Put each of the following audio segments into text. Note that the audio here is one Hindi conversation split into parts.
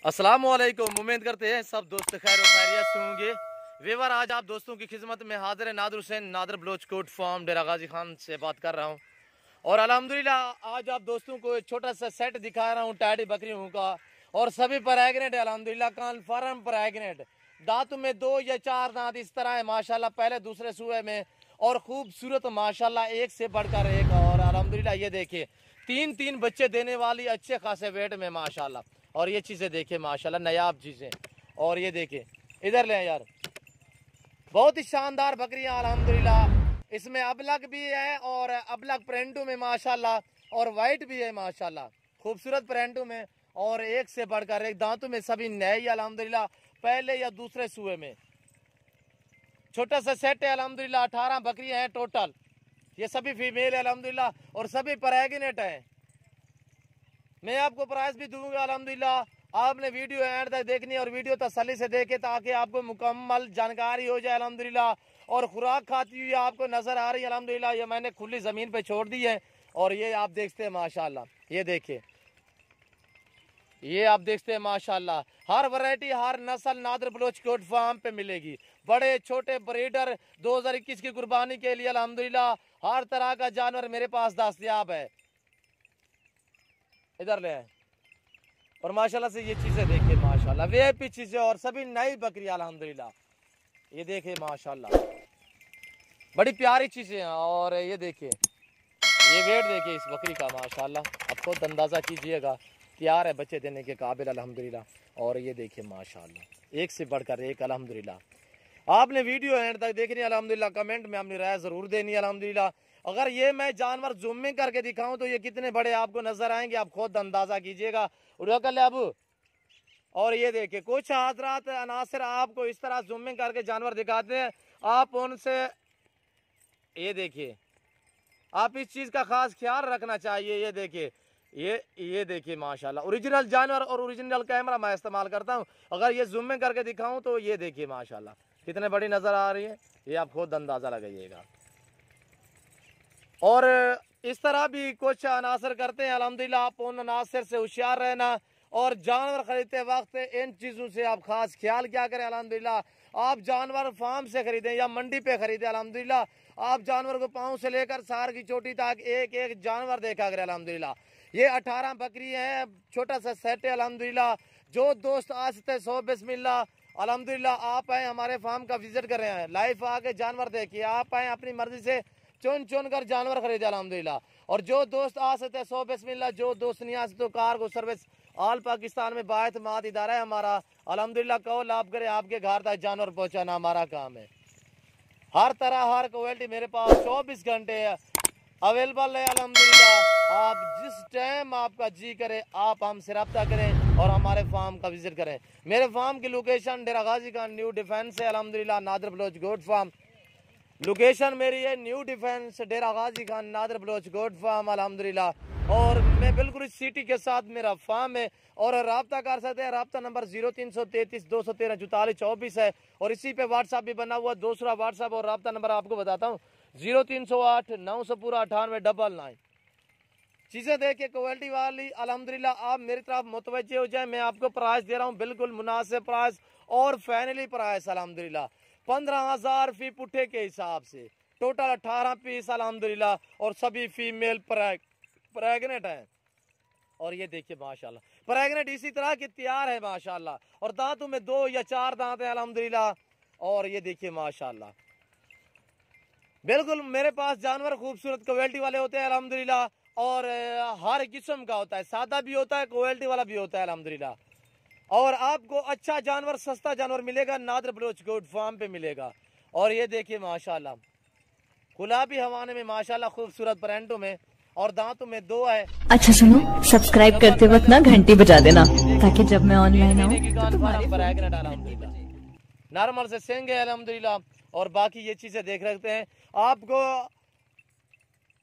अस्सलाम वालेकुम। उम्मीद करते हैं सब दोस्त खैर और खैरियत से होंगे। वेवर आज आप दोस्तों की खिदमत में हाजिर है नादर हुसैन, नादर बलोच कोट फार्म, डेरा गाजी खान से बात कर रहा हूँ। और अल्हम्दुलिल्लाह आज आप दोस्तों को एक छोटा सा सेट दिखा रहा हूँ टैडी बकरियों का। और सभी प्रेग्नेंट है अल्हम्दुलिल्लाह, कन्फर्म प्रेग्नेंट। दांतों में 2 या 4 दांत इस तरह है माशाल्लाह, पहले दूसरे सूए में। और खूबसूरत माशाल्लाह, एक से बढ़कर एक। और अल्हम्दुलिल्लाह ये देखिए 3 बच्चे देने वाली अच्छे खासे वेट में माशाल्लाह। और ये चीज़ें देखिए माशाल्लाह, नायाब चीज़ें। और ये देखिए इधर ले यार, बहुत ही शानदार बकरियां अल्हम्दुलिल्लाह। इसमें अबलग भी है और अबलग प्रिंटों में माशाल्लाह, और वाइट भी है माशाल्लाह, खूबसूरत प्रिंटों में। और एक से बढ़कर एक, दांतों में सभी नए अल्हम्दुलिल्लाह, पहले या दूसरे सूए में। छोटा सा सेट है अल्हम्दुलिल्लाह, 18 बकरियां हैं टोटल। ये सभी फीमेल है अल्हम्दुलिल्लाह और सभी प्रेग्नेंट है। मैं आपको प्राइस भी दूंगा अल्हम्दुलिल्लाह। आपने वीडियो एंड तक देखनी है और वीडियो तसल्ली से देखे ताकि आपको मुकम्मल जानकारी हो जाए अल्हम्दुलिल्लाह। और खुराक खाती हुई आपको नजर आ रही है अल्हम्दुलिल्लाह। ये मैंने खुली जमीन पे छोड़ दी है। और ये आप देखते हैं माशाल्लाह, ये देखिए, ये आप देखते हैं माशाल्लाह, हर वैरायटी हर नस्ल नादर बलोच कोट फार्म पे मिलेगी। बड़े छोटे ब्रीडर 2021 की कुर्बानी के लिए अल्हम्दुलिल्लाह हर तरह का जानवर मेरे पास दस्तयाब है। इधर ले आए। और माशाल्लाह से ये चीजें देखिए माशाल्लाह, वीआईपी चीजें और सभी नई बकरियां अल्हम्दुलिल्लाह। ये देखिए माशाल्लाह, बड़ी प्यारी चीजें हैं। और ये देखिए, ये वेट देखिए इस बकरी का माशाल्लाह, आप खुद अंदाजा कीजिएगा, तैयार है बच्चे देने के काबिल अल्हम्दुलिल्लाह। और ये देखिए माशाल्लाह, एक से बढ़कर एक अल्हम्दुलिल्लाह। आपने वीडियो एंड तक देखनी है अल्हम्दुलिल्लाह, कमेंट में अपनी राय जरूर देनी है अल्हम्दुलिल्लाह। अगर ये मैं जानवर जूमिंग करके दिखाऊं तो ये कितने बड़े आपको नजर आएंगे, आप खुद अंदाजा कीजिएगा। अबू, और ये देखिए कुछ हजरात अनासर आपको इस तरह जूमिंग करके जानवर दिखाते हैं, आप उनसे ये देखिए, आप इस चीज का खास ख्याल रखना चाहिए। ये देखिए, ये देखिए माशाल्लाह, ओरिजिनल जानवर और ओरिजिनल कैमरा मैं इस्तेमाल करता हूं। अगर ये जूमिंग करके दिखाऊं तो ये देखिए माशाल्लाह कितने बड़ी नजर आ रही है, ये आप खुद अंदाजा लगाइएगा। और इस तरह भी कुछ अनासर करते हैं अल्हम्दुलिल्लाह, आप उन अनासर से होशियार रहना। और जानवर खरीदते वक्त इन चीज़ों से आप खास ख्याल क्या करें अल्हम्दुलिल्लाह। आप जानवर फार्म से खरीदें या मंडी पे खरीदें अल्हम्दुलिल्लाह, आप जानवर को पाँव से लेकर सार की चोटी तक एक एक जानवर देखा करें अल्हम्दुलिल्लाह। ये 18 बकरी है, छोटा सा सेट है अल्हम्दुलिल्लाह। जो दोस्त आज से 100 बिस्मिल्लाह अल्हम्दुलिल्लाह, आप आए हमारे फार्म का विजिट कर रहे हैं, लाइव आके जानवर देखिए, आप आए अपनी मर्जी से चुन चुन कर जानवर खरीदे अल्हम्दुलिल्लाह। और जो दोस्त आ सकते हैं 100 बिस्मिल्लाह, जो दोस्त नहीं आ सकते तो कार को सर्विस ऑल पाकिस्तान में बाएतमाद इदारा है हमारा अल्हम्दुलिल्लाह। कॉल आप करें, आपके घर तक जानवर पहुंचाना हमारा काम है। हर तरह हर क्वालिटी मेरे पास 24 घंटे अवेलेबल है अल्हम्दुलिल्लाह। आप जिस टाइम आपका जी करे आप हमसे रब्ता करें और हमारे फार्म का विजिट करें। मेरे फार्म की location Dera Ghazi Khan New Defence है अल्हम्दुलिल्लाह, Nadar Baloch goat farm location मेरी है, New Defence Dera Ghazi Khan Nadar Baloch goat farm अल्हम्दुलिल्लाह। और मैं बिल्कुल इस सिटी के साथ मेरा फार्म है। और रब्ता कर सकते हैं, रब्ता नंबर 0333 213 44 24 है। और इसी पे व्हाट्सअप भी बना हुआ, दूसरा व्हाट्सअप और रब्ता नंबर आपको बताता हूँ 0308 998 चीज़ें देखिए क्वालिटी वाली अल्हम्दुलिल्लाह। आप मेरी तरफ मुतवज्जे हो जाए, मैं आपको प्राइस दे रहा हूँ बिल्कुल मुनासिब प्राइस और फाइनली प्राइस अल्हम्दुलिल्लाह 15,000 फी पुट्ठे के हिसाब से, टोटल 18 पीस अल्हम्दुलिल्लाह। और सभी फीमेल प्रेग्नेंट हैं। और ये देखिए माशाल्लाह, प्रेग्नेंट इसी तरह की तैयार है माशाल्लाह। और दांतों में 2 या 4 दांत हैं अल्हम्दुलिल्लाह। और ये देखिए माशाल्लाह, बिल्कुल मेरे पास जानवर खूबसूरत क्वालिटी वाले होते हैं अल्हम्दुलिल्लाह। और हर किस्म का होता है, सादा भी होता है, क्वालिटी वाला भी होता है अल्हम्दुलिल्लाह। और आपको अच्छा जानवर, सस्ता जानवर मिलेगा नादर बलोच गोट फार्म पे मिलेगा। और ये देखिए माशाल्लाह, गुलाबी हवाने में माशाल्लाह खूबसूरत प्रिंटों में, और दांतों में 2 है। अच्छा सुनो, सब्सक्राइब करते वक्त ना घंटी बजा देना ताकि जब मैं ऑनलाइन आऊँ। नॉर्मल से सिंग है अल्हम्दुलिल्लाह। और बाकी ये चीजें देख रखते हैं आपको,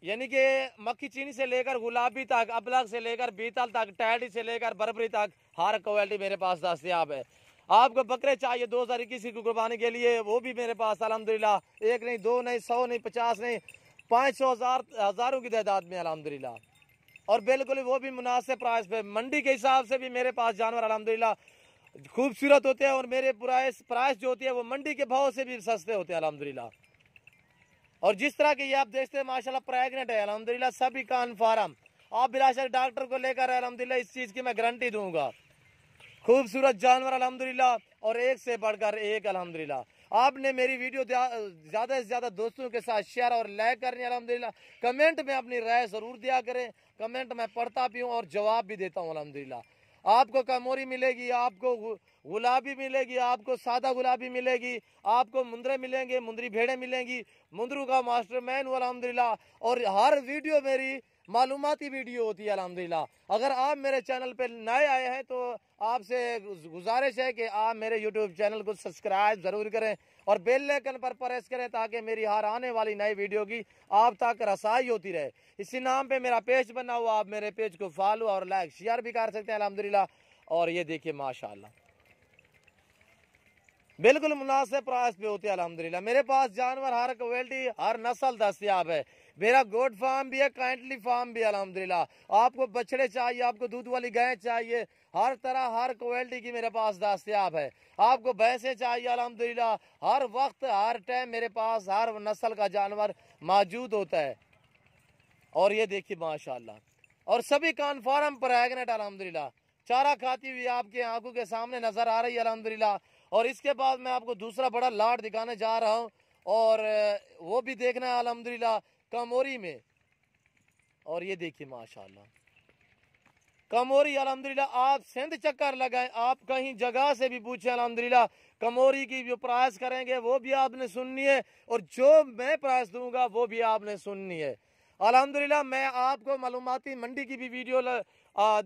यानी कि मक्खी चीनी से लेकर गुलाबी तक, अबलग से लेकर बीतल तक, टैडी से लेकर बरबरी तक हर क्वालिटी मेरे पास दस्तयाब है। आपको बकरे चाहिए 2021 की कुर्बानी के लिए, वो भी मेरे पास अल्हम्दुलिल्लाह, 1 नहीं 2 नहीं 100 नहीं 50 नहीं 500 हज़ारों की तादाद में अल्हम्दुलिल्लाह। और बिल्कुल वो भी मुनासिब प्राइस पे। मंडी के हिसाब से भी मेरे पास जानवर अल्हम्दुलिल्लाह खूबसूरत होते हैं और मेरे प्राइस जो होती है वो मंडी के भाव से भी सस्ते होते हैं अल्हम्दुलिल्लाह। और जिस तरह के ये आप देखते हैं माशाल्लाह प्रेग्नेंट है अल्हम्दुलिल्लाह, सभी कान फार्म। आप बिलाशक डॉक्टर को लेकर अल्हम्दुलिल्लाह इस चीज़ की मैं गारंटी दूंगा। खूबसूरत जानवर अल्हम्दुलिल्लाह और एक से बढ़कर एक अल्हम्दुलिल्लाह। आपने मेरी वीडियो ज़्यादा से ज़्यादा दोस्तों के साथ शेयर और लाइक करनी अल्हम्दुलिल्लाह। कमेंट में अपनी राय ज़रूर दिया करें, कमेंट मैं पढ़ता भी हूँ और जवाब भी देता हूँ अल्हम्दुलिल्लाह। आपको कमोरी मिलेगी, आपको गुलाबी मिलेगी, आपको सादा गुलाबी मिलेगी, आपको मुंदरे मिलेंगे, मुंदरी भेड़े मिलेंगी, मुंदरू का मास्टरमैन हूँ अल्हम्दुलिल्लाह। और हर वीडियो मेरी मालूमाती वीडियो होती है अल्हम्दुलिल्लाह। अगर आप मेरे चैनल पे नए आए हैं तो आपसे गुजारिश है कि आप मेरे यूट्यूब चैनल को सब्सक्राइब ज़रूर करें और बेल आइकन पर प्रेस करें ताकि मेरी हर आने वाली नई वीडियो की आप तक रसाई होती रहे। इसी नाम पे मेरा पेज बना हुआ, आप मेरे पेज को फॉलो और लाइक शेयर भी कर सकते हैं अल्हम्दुलिल्लाह। और ये देखिए माशाल्लाह बिल्कुल मुनासिब प्राइस पे होते हैं अल्हम्दुलिल्लाह। मेरे पास जानवर हर क्वालिटी हर नस्ल दस्तियाब है। मेरा गोट फार्म भी है, काइंडली फार्म भी अल्हम्दुलिल्लाह। आपको बछड़े चाहिए, आपको दूध वाली गाय चाहिए, हर तरह हर क्वालिटी की मेरे पास दस्तियाब है। आपको भैंसें चाहिए अल्हम्दुलिल्लाह, हर वक्त हर टाइम मेरे पास हर नस्ल का जानवर मौजूद होता है। और ये देखिए माशाल्लाह, और सभी कान फार्म प्रेग्नेंट अल्हम्दुलिल्लाह, चारा खाती हुई आपके आंखों के सामने नजर आ रही है अल्हम्दुलिल्लाह। और इसके बाद मैं आपको दूसरा बड़ा लाट दिखाने जा रहा हूँ और वो भी देखना है अल्हम्दुलिल्लाह कमोरी में। और ये देखिए माशाल्लाह कमोरी अल्हम्दुलिल्लाह, आप सिंध चक्कर लगाएं, आप कहीं जगह से भी पूछें अल्हम्दुलिल्लाह कमोरी की जो प्राइस करेंगे वो भी आपने सुननी है और जो मैं प्राइस दूंगा वो भी आपने सुननी है अल्हम्दुलिल्लाह। मैं आपको मालूमाती मंडी की भी वीडियो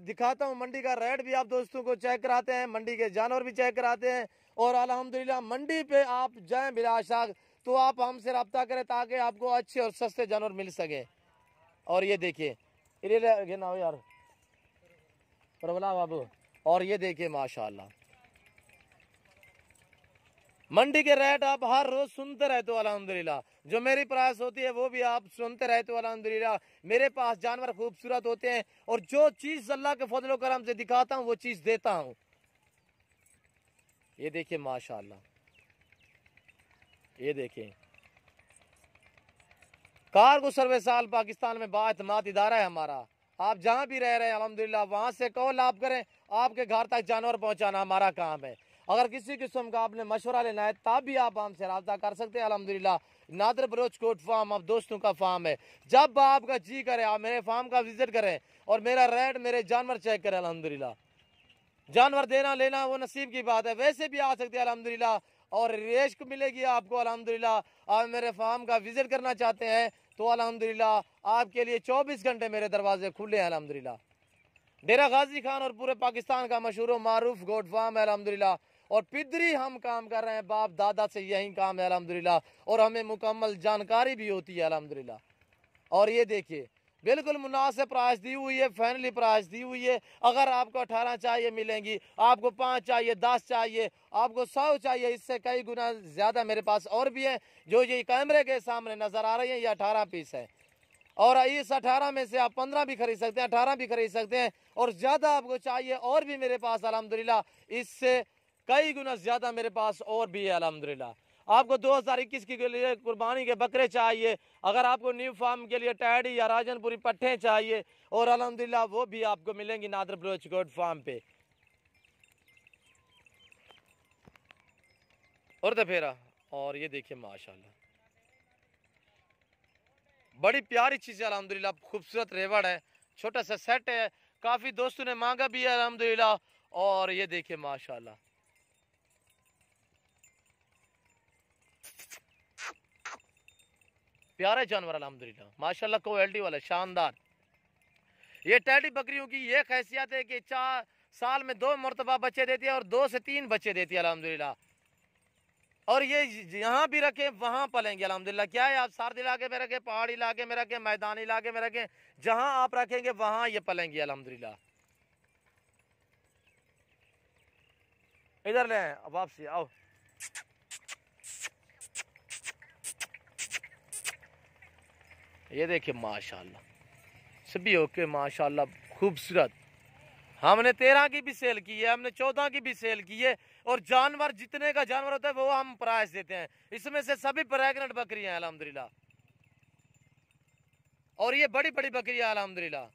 दिखाता हूँ, मंडी का रेट भी आप दोस्तों को चेक कराते हैं, मंडी के जानवर भी चेक कराते हैं। और अल्हम्दुलिल्लाह मंडी पे आप जाएं बिलाशक तो आप हमसे रब्ता करें ताकि आपको अच्छे और सस्ते जानवर मिल सके। और ये देखिए ना यार प्रबला बाबू, और ये देखिए माशाल्लाह मंडी के रेट आप हर रोज सुनते रहते हो अल्हम्दुलिल्लाह। जो मेरी प्राइस होती है वो भी आप सुनते रहते हो अल्हम्दुलिल्लाह। मेरे पास जानवर खूबसूरत होते हैं और जो चीज अल्लाह के फजल करम से दिखाता हूँ वो चीज देता हूँ। ये देखिए माशाल्लाह, ये देखिए कार्गो सर्विस साल पाकिस्तान में बाएतमाद इदारा है हमारा। आप जहाँ भी रह रहे हैं अल्हम्दुलिल्लाह वहाँ से कॉल आप करें, आपके घर तक जानवर पहुँचाना हमारा काम है। अगर किसी किस्म का आपने मशवरा लेना है तब भी आप हमसे रब्ता कर सकते हैं अल्हम्दुलिल्लाह। नादर बलोच कोट फार्म आप दोस्तों का फार्म है, जब आपका जी करे आप मेरे फार्म का विजिट करें और मेरा रेट मेरे जानवर चेक करें अल्हम्दुलिल्लाह। जानवर देना लेना वो नसीब की बात है, वैसे भी आ सकते हैं अल्हम्दुलिल्लाह और रिश्क मिलेगी आपको अल्हम्दुलिल्लाह। आप मेरे फार्म का विजिट करना चाहते हैं तो अल्हम्दुलिल्लाह आपके लिए 24 घंटे मेरे दरवाजे खुले हैं अल्हम्दुलिल्लाह। डेरा गाजी खान और पूरे पाकिस्तान का मशहूर मारूफ गोट फार्म है अल्हम्दुलिल्लाह। और पिदरी हम काम कर रहे हैं, बाप दादा से यही काम है अल्हम्दुलिल्लाह और हमें मुकम्मल जानकारी भी होती है अल्हम्दुलिल्लाह। और ये देखिए बिल्कुल मुनासिब प्राइस दी हुई है, फैमिली प्राइस दी हुई है। अगर आपको 18 चाहिए मिलेंगी, आपको 5 चाहिए, 10 चाहिए, आपको 100 चाहिए, इससे कई गुना ज़्यादा मेरे पास और भी है। जो ये कैमरे के सामने नज़र आ रही है ये 18 पीस है और इस 18 में से आप 15 भी खरीद सकते हैं, 18 भी खरीद सकते हैं और ज़्यादा आपको चाहिए और भी मेरे पास अल्हम्दुलिल्लाह इससे कई गुना ज़्यादा मेरे पास और भी है अल्हम्दुलिल्लाह। आपको 2021 के लिए कुर्बानी के बकरे चाहिए, अगर आपको न्यू फार्म के लिए टैडी या राजनपुरी पट्टे चाहिए और अल्हम्दुलिल्लाह वो भी आपको मिलेंगी नादर बलोच गोट फार्म पे। और तो फेरा और ये देखिए माशाल्लाह बड़ी प्यारी चीज़ है अल्हम्दुलिल्लाह, खूबसूरत रेवड़ है, छोटा सा सेट है, काफ़ी दोस्तों ने मांगा भी है अल्हम्दुलिल्लाह। और ये देखिए माशाल्लाह प्यारे जानवर अल्हम्दुलिल्लाह माशाल्लाह क्वालिटी वाला शानदार। ये टैडी बकरियों की ये हैसियत है कि 4 साल में 2 मरतबा बच्चे देती है और 2 से 3 बच्चे देती है अल्हम्दुलिल्लाह। और ये यहाँ भी रखे वहाँ पलेंगे अल्हम्दुलिल्लाह। क्या है, आप सर्द इलाके में रखें, पहाड़ी इलाके में रखें, मैदानी इलाके में रखें, जहाँ आप रखेंगे वहाँ ये पलेंगे अल्हम्दुलिल्लाह। इधर ले वापसी आओ। ये देखिए माशाल्लाह सभी ओके माशाल्लाह खूबसूरत। हमने 13 की भी सेल की है, हमने 14 की भी सेल की है। और जानवर जितने का जानवर होता है वो हम प्राइस देते हैं। इसमें से सभी प्रेग्नेंट बकरियां हैं अल्हम्दुलिल्लाह, और ये बड़ी बड़ी बकरियां अल्हम्दुलिल्लाह।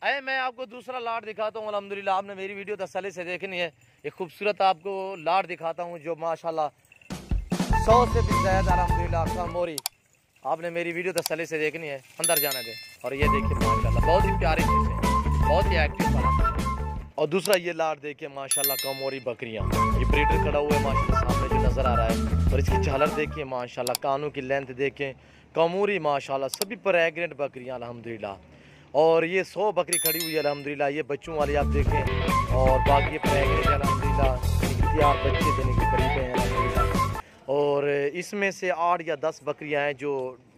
अरे मैं आपको दूसरा लाट दिखाता हूँ अल्हम्दुलिल्लाह। आपने मेरी वीडियो तसल्ली से देखनी है। एक खूबसूरत आपको लाट दिखाता हूँ जो माशाल्लाह 100 से भी ज़्यादा अल्हम्दुलिल्लाह का मोरी। आपने मेरी वीडियो तसल्ली से देखनी है, अंदर जाने दें। और ये देखिए माशाल्लाह बहुत ही प्यारी चीज़ है, बहुत ही एक्टिव वाला। और दूसरा ये लाट देखिए माशाल्लाह कमोरी बकरियाँ। ये ब्रीडर खड़ा हुआ है माशाल्लाह सामने जो नज़र आ रहा है। और इसकी झालर देखिए माशाल्लाह, कानों की लेंथ देखें, कमोरी माशाल्लाह सभी प्रेग्नेंट बकरियाँ अल्हम्दुलिल्लाह। और ये 100 बकरी खड़ी हुई है अल्हम्दुलिल्लाह। ये बच्चों वाली आप देखें, और बाकी प्रेग्नेंट अल्हम्दुलिल्लाह 4 बच्चे देने के करीब हैं अल्हम्दुलिल्लाह। और इसमें से 8 या 10 बकरियां हैं जो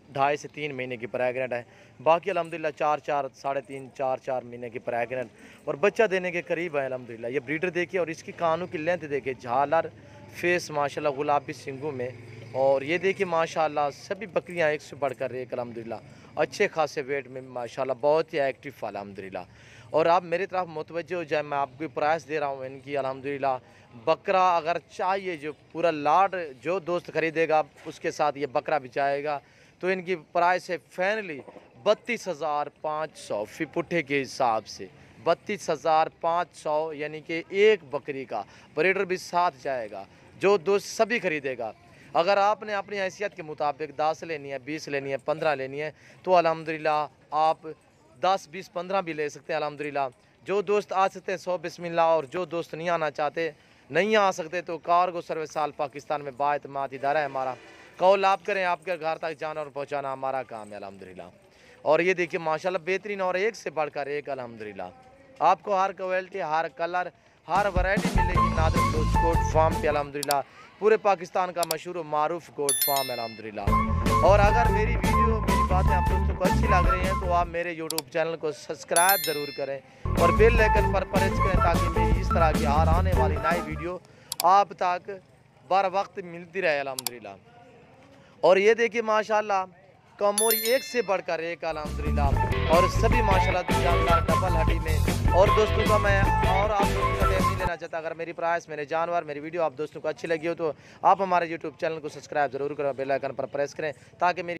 2.5 से 3 महीने की प्रेग्नेंट है। बाकी अल्हम्दुलिल्लाह 4-4, 3.5, 4-4 महीने की प्रेग्नेंट और बच्चा देने के करीब है अल्हम्दुलिल्लाह। ये ब्रीडर देखिए, और इसकी कानों की लेंथ देखिए, झालर फेस माशाल्लाह गुलाबी सिंगों में। और ये देखिए माशाल्लाह सभी बकरियां एक से बढ़कर एक अल्हम्दुलिल्लाह, अच्छे खासे वेट में माशाल्लाह, बहुत ही एक्टिव अल्हम्दुलिल्लाह। और आप मेरी तरफ मुतवज्जो हो जाए, मैं आपको प्राइस दे रहा हूँ इनकी अल्हम्दुलिल्लाह। बकरा अगर चाहिए, जो पूरा लाट जो दोस्त खरीदेगा उसके साथ ये बकरा भी जाएगा, तो इनकी प्राइस है फाइनली 32,500 फी पुट्ठे के हिसाब से। 32,500 यानी कि एक बकरी का। ब्रीडर भी साथ जाएगा, जो दोस्त सभी खरीदेगा। अगर आपने अपनी हैसियत के मुताबिक 10 लेनी है, 20 लेनी है, 15 लेनी है, तो अल्हम्दुलिल्लाह आप 10, 20, 15 भी ले सकते हैं अल्हम्दुलिल्लाह। जो दोस्त आ सकते हैं 100 बिस्मिल्लाह, और जो दोस्त नहीं आना चाहते, नहीं आ सकते, तो कार्गो सर्विस आल पाकिस्तान में बाएतमाद इदारा है हमारा। कॉल आप करें, आपके घर तक जाना और पहुँचाना हमारा काम है अल्हम्दुलिल्लाह। और ये देखिए माशाल्लाह बेहतरीन और एक से बढ़कर एक अल्हम्दुलिल्लाह। आपको हर क्वालिटी, हर कलर, हर वैरायटी मिलेगी नादिर गोट फार्म पे अल्हम्दुलिल्लाह। पूरे पाकिस्तान का मशहूर मारूफ गोट फार्म है अल्हम्दुलिल्लाह। और अगर मेरी वीडियो, मेरी बातें आप दोस्तों को अच्छी लग रही हैं, तो आप मेरे यूट्यूब चैनल को सब्सक्राइब ज़रूर करें और बेल आइकन पर प्रेस करें, ताकि मेरी इस तरह की हर आने वाली नई वीडियो आप तक बर वक्त मिलती रहे अल्हम्दुलिल्लाह। और ये देखिए माशाल्लाह कमोरी एक से बढ़कर एक अल्हम्दुलिल्लाह, और सभी माशाल्लाह जानदार डबल हड्डी में। और दोस्तों का मैं और आप दोस्तों का टाइम नहीं लेना चाहता। अगर मेरी प्राइस, मेरे जानवर, मेरी वीडियो आप दोस्तों को अच्छी लगी हो, तो आप हमारे यूट्यूब चैनल को सब्सक्राइब ज़रूर करें, बेल आइकन पर प्रेस करें, ताकि मेरी